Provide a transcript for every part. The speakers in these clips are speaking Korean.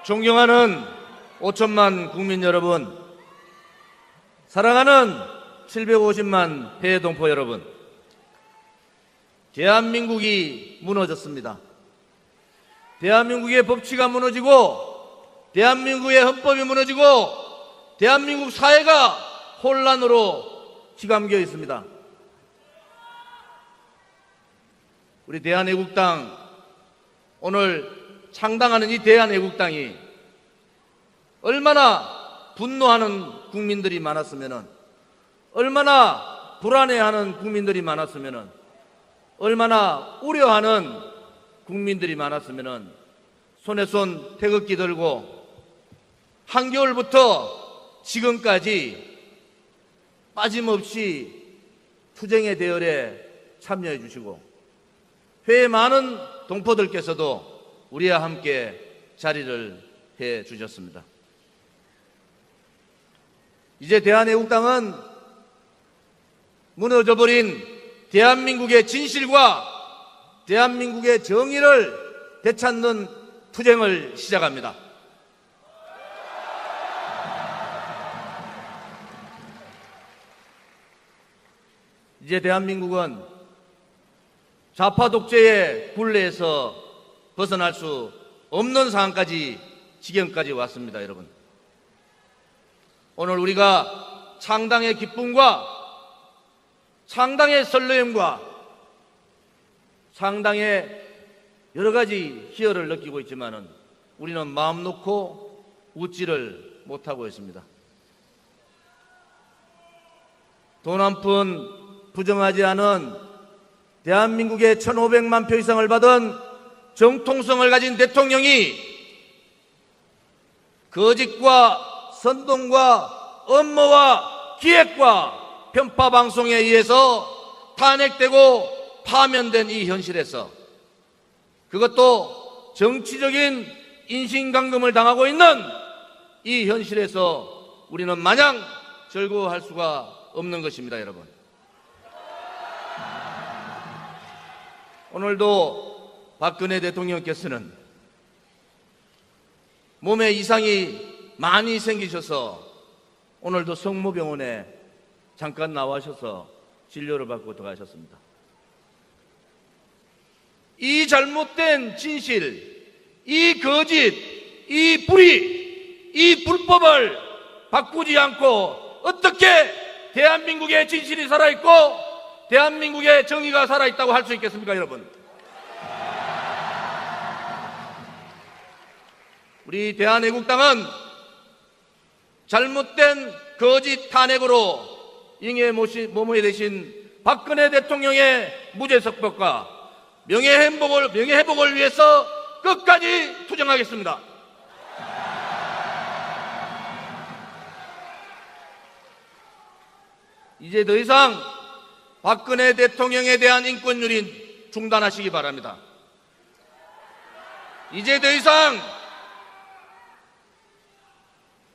존경하는 5천만 국민 여러분, 사랑하는 750만 해외동포 여러분, 대한민국이 무너졌습니다. 대한민국의 법치가 무너지고 대한민국의 헌법이 무너지고 대한민국 사회가 혼란으로 휘감겨 있습니다. 우리 대한애국당, 오늘 창당하는 이 대한애국당이 얼마나 분노하는 국민들이 많았으면, 얼마나 불안해하는 국민들이 많았으면, 얼마나 우려하는 국민들이 많았으면 손에 손 태극기 들고 한겨울부터 지금까지 빠짐없이 투쟁의 대열에 참여해 주시고 회의 많은 동포들께서도 우리와 함께 자리를 해 주셨습니다. 이제 대한애국당은 무너져버린 대한민국의 진실과 대한민국의 정의를 되찾는 투쟁을 시작합니다. 이제 대한민국은 좌파 독재의 굴레에서 벗어날 수 없는 상황까지, 지경까지 왔습니다, 여러분. 오늘 우리가 창당의 기쁨과 창당의 설렘과 창당의 여러 가지 희열을 느끼고 있지만은 우리는 마음 놓고 웃지를 못하고 있습니다. 돈 한 푼 부정하지 않은 대한민국의 1,500만 표 이상을 받은 정통성을 가진 대통령이 거짓과 선동과 음모와 기획과 편파 방송에 의해서 탄핵되고 파면된 이 현실에서, 그것도 정치적인 인신강금을 당하고 있는 이 현실에서 우리는 마냥 즐거워할 수가 없는 것입니다, 여러분. 오늘도 박근혜 대통령께서는 몸에 이상이 많이 생기셔서 오늘도 성모병원에 잠깐 나와셔서 진료를 받고 들어가셨습니다. 이 잘못된 진실, 이 거짓, 이 불의, 이 불법을 바꾸지 않고 어떻게 대한민국의 진실이 살아있고 대한민국의 정의가 살아있다고 할 수 있겠습니까, 여러분? 우리 대한애국당은 잘못된 거짓 탄핵으로 ing에 모모에 되신 박근혜 대통령의 무죄석법과 명예회복을 위해서 끝까지 투쟁하겠습니다. 이제 더 이상 박근혜 대통령에 대한 인권유린 중단하시기 바랍니다. 이제 더 이상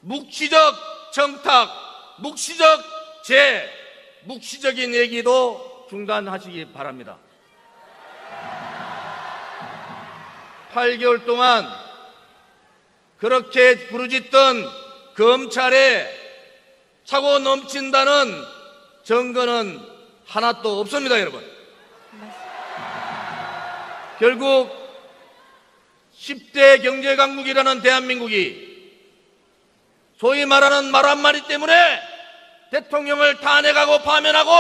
묵시적 청탁, 묵시적 묵시적인 얘기도 중단하시기 바랍니다. 8개월 동안 그렇게 부르짖던 검찰에 차고 넘친다는 증거는 하나도 없습니다, 여러분. 결국 10대 경제강국이라는 대한민국이 소위 말하는 말 한마디 때문에 대통령을 탄핵하고 파면하고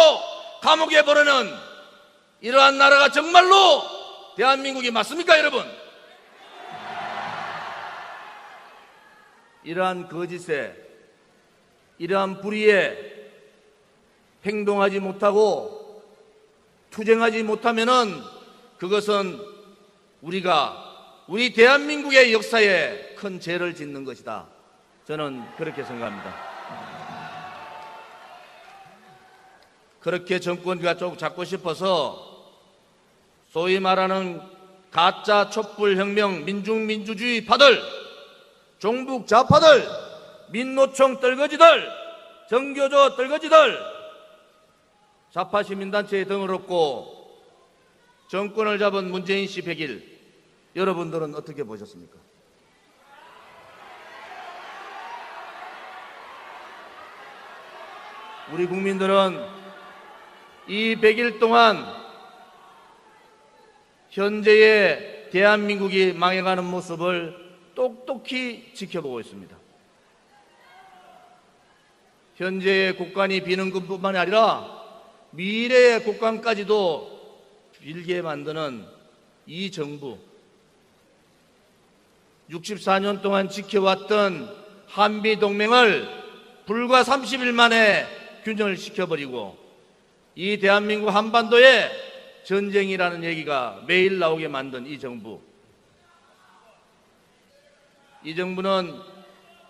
감옥에 보내는 이러한 나라가 정말로 대한민국이 맞습니까, 여러분? 이러한 거짓에, 이러한 불의에 행동하지 못하고 투쟁하지 못하면은 그것은 우리 대한민국의 역사에 큰 죄를 짓는 것이다. 저는 그렇게 생각합니다. 그렇게 정권과 좀 잡고 싶어서 소위 말하는 가짜 촛불혁명 민중민주주의 파들, 종북 좌파들, 민노총 떨거지들, 정교조 떨거지들, 좌파 시민단체에 등을 얻고 정권을 잡은 문재인 씨 100일, 여러분들은 어떻게 보셨습니까? 우리 국민들은 이 100일 동안 현재의 대한민국이 망해가는 모습을 똑똑히 지켜보고 있습니다. 현재의 국간이 비는 것뿐만 아니라 미래의 국간까지도 빌게 만드는 이 정부, 64년 동안 지켜왔던 한미동맹을 불과 30일 만에 균형을 시켜버리고 이 대한민국 한반도에 전쟁이라는 얘기가 매일 나오게 만든 이 정부, 이 정부는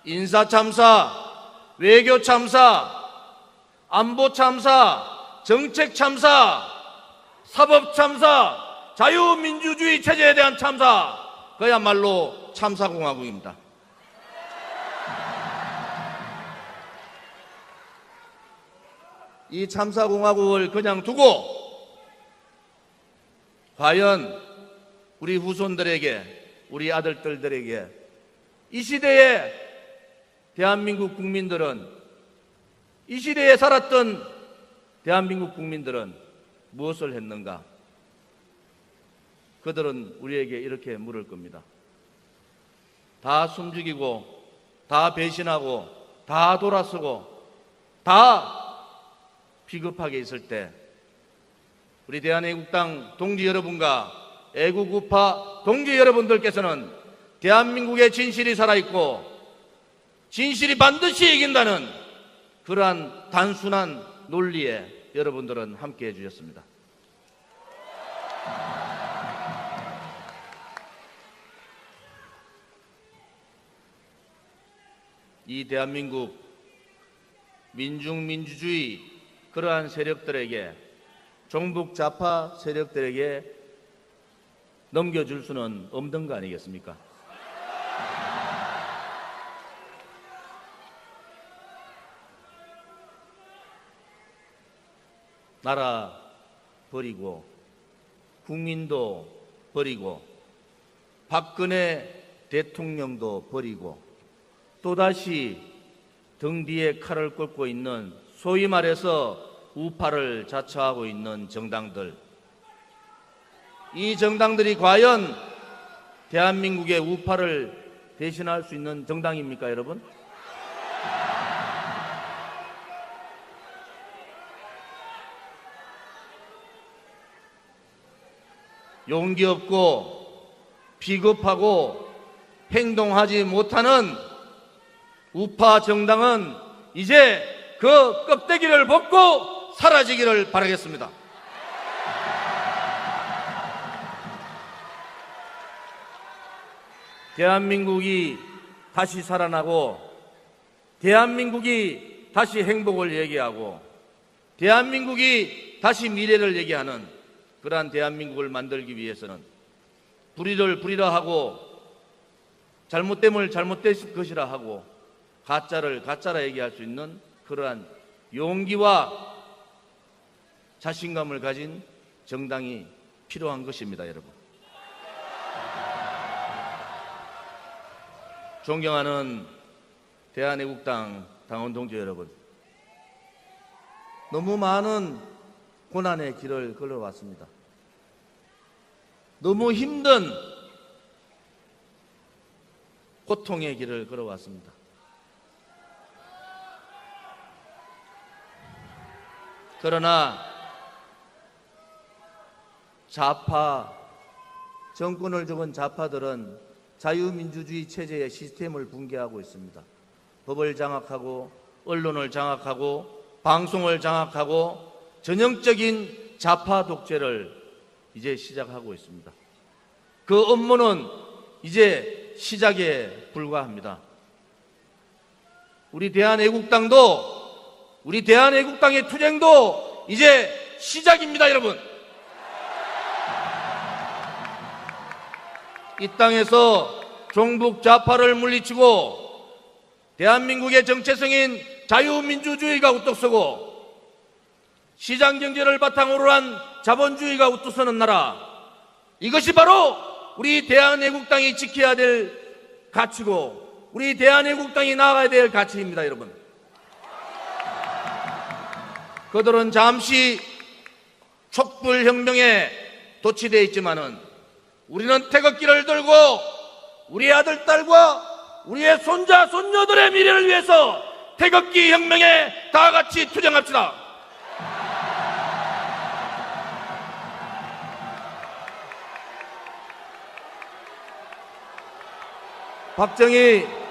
인사참사, 외교참사, 안보참사, 정책참사, 사법참사, 자유민주주의 체제에 대한 참사, 그야말로 참사공화국입니다. 이 참사공화국을 그냥 두고 과연 우리 후손들에게, 우리 아들들에게 이 시대에 대한민국 국민들은, 이 시대에 살았던 대한민국 국민들은 무엇을 했는가? 그들은 우리에게 이렇게 물을 겁니다. 다 숨죽이고, 다 배신하고, 다 돌아서고, 다 비겁하게 있을 때 우리 대한애국당 동지 여러분과 애국우파 동지 여러분들께서는 대한민국의 진실이 살아있고 진실이 반드시 이긴다는 그러한 단순한 논리에 여러분들은 함께해 주셨습니다. 이 대한민국 민중민주주의 그러한 세력들에게, 종북 좌파 세력들에게 넘겨줄 수는 없는 거 아니겠습니까? 나라 버리고 국민도 버리고 박근혜 대통령도 버리고 또다시 등 뒤에 칼을 꽂고 있는 소위 말해서 우파를 자처하고 있는 정당들, 이 정당들이 과연 대한민국의 우파를 대신할 수 있는 정당입니까, 여러분? 용기 없고 비겁하고 행동하지 못하는 우파 정당은 이제 그 껍데기를 벗고 사라지기를 바라겠습니다. 대한민국이 다시 살아나고 대한민국이 다시 행복을 얘기하고 대한민국이 다시 미래를 얘기하는 그러한 대한민국을 만들기 위해서는 불의를 불의라 하고 잘못됨을 잘못된 것이라 하고 가짜를 가짜라 얘기할 수 있는 그러한 용기와 자신감을 가진 정당이 필요한 것입니다, 여러분. 존경하는 대한애국당 당원 동지 여러분, 너무 많은 고난의 길을 걸어왔습니다. 너무 힘든 고통의 길을 걸어왔습니다. 그러나 좌파, 정권을 적은 좌파들은 자유민주주의 체제의 시스템을 붕괴하고 있습니다. 법을 장악하고 언론을 장악하고 방송을 장악하고 전형적인 좌파 독재를 이제 시작하고 있습니다. 그 업무는 이제 시작에 불과합니다. 우리 대한애국당의 투쟁도 이제 시작입니다, 여러분. 이 땅에서 종북 좌파를 물리치고 대한민국의 정체성인 자유민주주의가 우뚝 서고 시장경제를 바탕으로 한 자본주의가 우뚝 서는 나라, 이것이 바로 우리 대한애국당이 지켜야 될 가치고 우리 대한애국당이 나아가야 될 가치입니다, 여러분. 그들은 잠시 촛불혁명에 도취되어 있지만은 우리는 태극기를 들고 우리 아들, 딸과 우리의 손자, 손녀들의 미래를 위해서 태극기 혁명에 다 같이 투쟁합시다. 박정희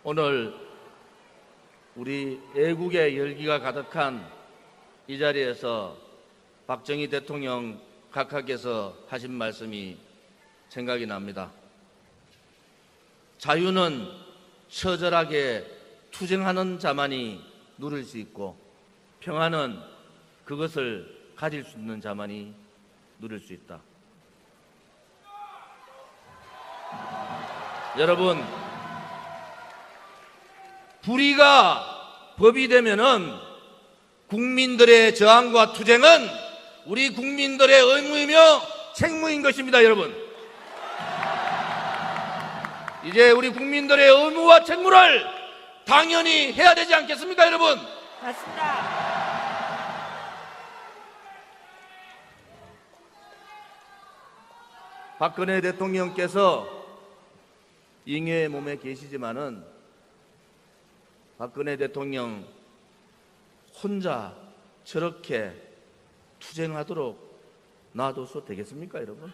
오늘 우리 애국의 열기가 가득한 이 자리에서 박정희 대통령 각하께서 하신 말씀이 생각이 납니다. 자유는 처절하게 투쟁하는 자만이 누릴 수 있고 평화는 그것을 가질 수 있는 자만이 누릴 수 있다. 여러분, 불의가 법이 되면은 국민들의 저항과 투쟁은 우리 국민들의 의무이며 책무인 것입니다, 여러분. 이제 우리 국민들의 의무와 책무를 당연히 해야 되지 않겠습니까, 여러분? 맞습니다. 박근혜 대통령께서 잉여의 몸에 계시지만은 박근혜 대통령 혼자 저렇게 투쟁하도록 놔둬서 되겠습니까, 여러분?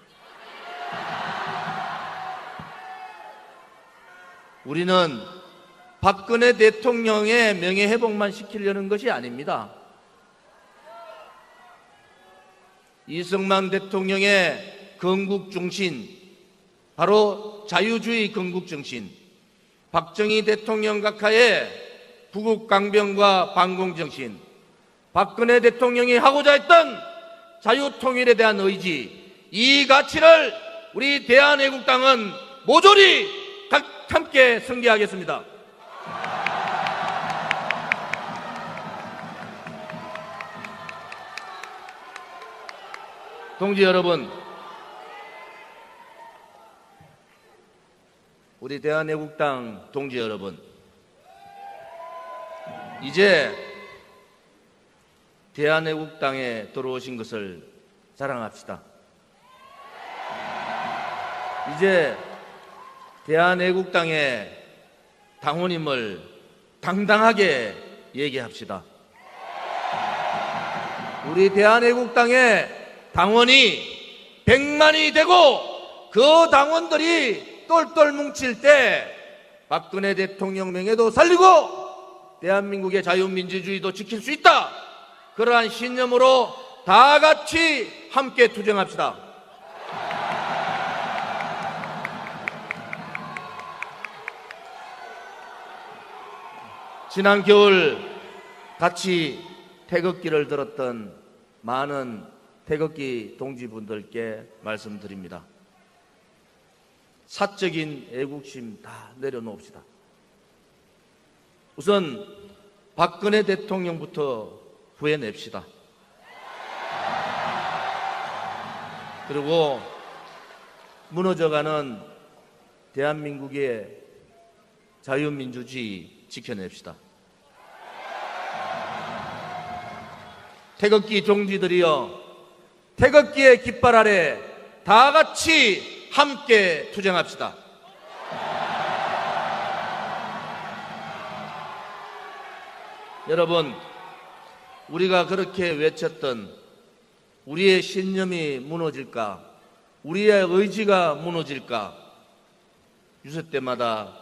우리는 박근혜 대통령의 명예회복만 시키려는 것이 아닙니다. 이승만 대통령의 건국정신, 바로 자유주의 건국정신, 박정희 대통령 각하의 부국강병과 반공정신, 박근혜 대통령이 하고자 했던 자유통일에 대한 의지, 이 가치를 우리 대한애국당은 모조리 함께 승계하겠습니다. 동지 여러분, 우리 대한애국당 동지 여러분, 이제 대한애국당에 들어오신 것을 자랑합시다. 이제 대한애국당의 당원임을 당당하게 얘기합시다. 우리 대한애국당의 당원이 100만이 되고 그 당원들이 똘똘 뭉칠 때 박근혜 대통령 명예도 살리고 대한민국의 자유민주주의도 지킬 수 있다. 그러한 신념으로 다 같이 함께 투쟁합시다. 지난 겨울 같이 태극기를 들었던 많은 태극기 동지분들께 말씀드립니다. 사적인 애국심 다 내려놓읍시다. 우선 박근혜 대통령부터 후회냅시다. 그리고 무너져가는 대한민국의 자유민주주의 지켜냅시다. 태극기 동지들이여, 태극기의 깃발 아래 다 같이 함께 투쟁합시다. 여러분, 우리가 그렇게 외쳤던 우리의 신념이 무너질까, 우리의 의지가 무너질까, 유세 때마다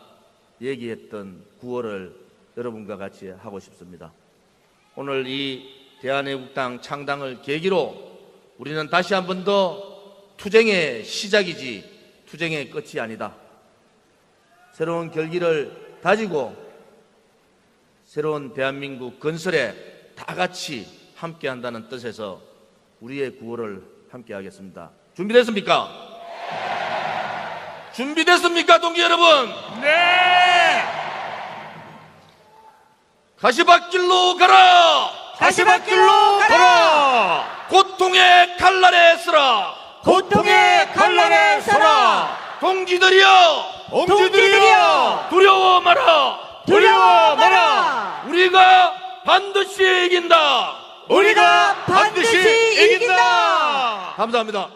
얘기했던 구호를 여러분과 같이 하고 싶습니다. 오늘 이 대한애국당 창당을 계기로 우리는 다시 한 번 더 투쟁의 시작이지 투쟁의 끝이 아니다. 새로운 결기를 다지고 새로운 대한민국 건설에 다 같이 함께 한다는 뜻에서 우리의 구호를 함께 하겠습니다. 준비됐습니까? 준비됐습니까, 동지 여러분? 네. 가시밭길로 가라. 가시밭길로 가라. 고통의 칼날에 서라. 고통의 칼날에 서라. 동지들이여, 동지들이여, 두려워 마라. 두려워 마라. 우리가 반드시 이긴다. 우리가 반드시 이긴다. 감사합니다.